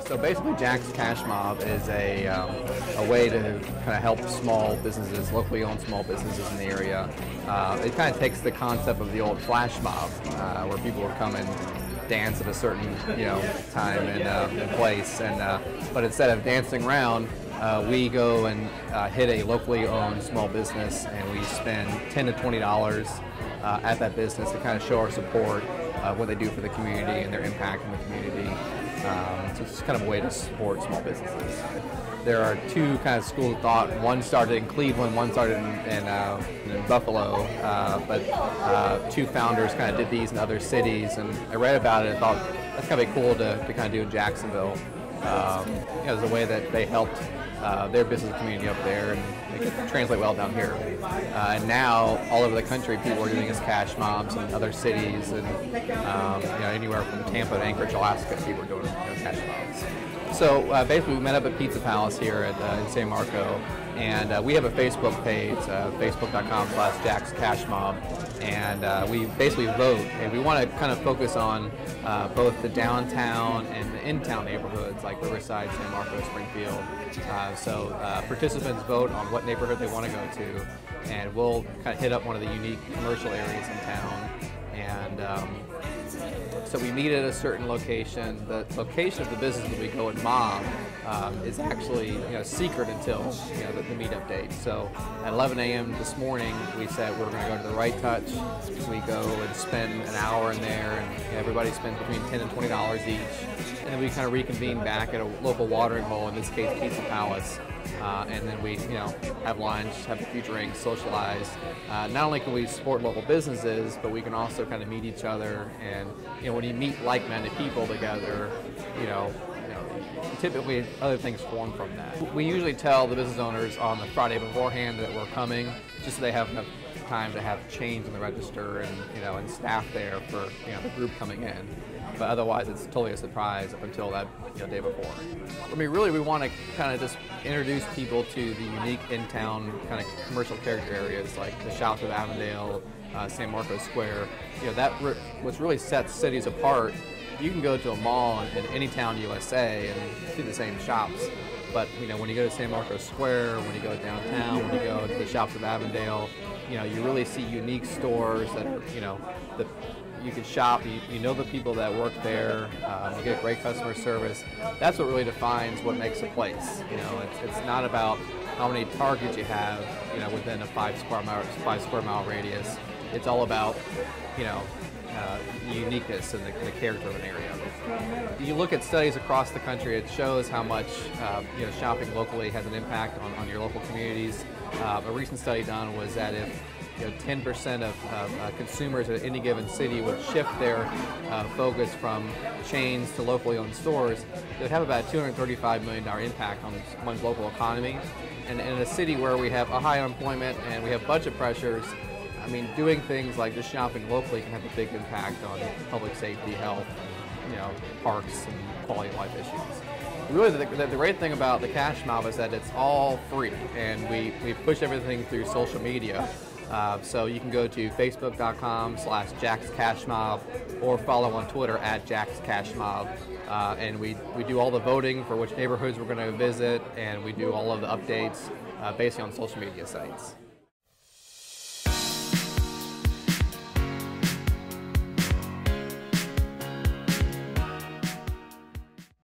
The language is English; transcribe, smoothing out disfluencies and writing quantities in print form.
So basically, Jax Cash Mob is a way to kind of help small businesses, locally owned small businesses in the area. It kind of takes the concept of the old flash mob, where people would come and dance at a certain time and place, and but instead of dancing around, we go and hit a locally owned small business, and we spend $10 to $20 at that business to kind of show our support, what they do for the community and their impact in the community. So it's kind of a way to support small businesses. There are two kind of schools of thought. One started in Cleveland, one started in Buffalo, but two founders kind of did these in other cities, and I read about it and thought that's kind of cool to kind of do in Jacksonville. As a way that they helped their business community up there, and it could translate well down here. And now, all over the country, people are doing this cash mobs in other cities, and anywhere from Tampa to Anchorage, Alaska, people are doing cash mobs. So basically, we met up at Pizza Palace here in San Marco, and we have a Facebook page, facebook.com/Jax Cash Mob, and we basically vote, and we want to kind of focus on both the downtown and the in-town neighborhoods like Riverside, San Marco, Springfield. So participants vote on what neighborhood they want to go to, and we'll kind of hit up one of the unique commercial areas in town. And so we meet at a certain location. The location of the business that we go and mob is actually secret until the meetup date. So at 11 a.m. this morning, we said we're going to go to the Right Touch. We go and spend an hour in there, and everybody spends between $10 and $20 each. And then we kind of reconvene back at a local watering hole, in this case Pizza Palace. And then we, have lunch, have a few drinks, socialize. Not only can we support local businesses, but we can also kind of meet each other. And when you meet like-minded people together, typically other things form from that. We usually tell the business owners on the Friday beforehand that we're coming, just so they have enough time to have change in the register and staff there for the group coming in. But otherwise, it's totally a surprise up until that day before. I mean, really, we want to kind of just introduce people to the unique in-town kind of commercial character areas like the Shops of Avondale, San Marcos Square. What really sets cities apart. You can go to a mall in any town USA and see the same shops, but when you go to San Marcos Square, when you go downtown, when you go to the Shops of Avondale, you really see unique stores that are that you can shop. You know the people that work there. You get great customer service. That's what really defines what makes a place. It's not about how many Targets you have within a 5 square mile radius. It's all about the uniqueness and the character of an area. You look at studies across the country, it shows how much shopping locally has an impact on your local communities. A recent study done was that if 10% of consumers at any given city would shift their focus from chains to locally owned stores, it would have about a $235 million impact on one's local economy. And in a city where we have a high unemployment and we have budget pressures, I mean, doing things like just shopping locally can have a big impact on public safety, health, parks, and quality of life issues. Really, the great thing about the Cash Mob is that it's all free, and we push everything through social media. So you can go to facebook.com/Jax Cash Mob or follow on Twitter @Jax Cash Mob. And we do all the voting for which neighborhoods we're going to visit, and we do all of the updates based on social media sites.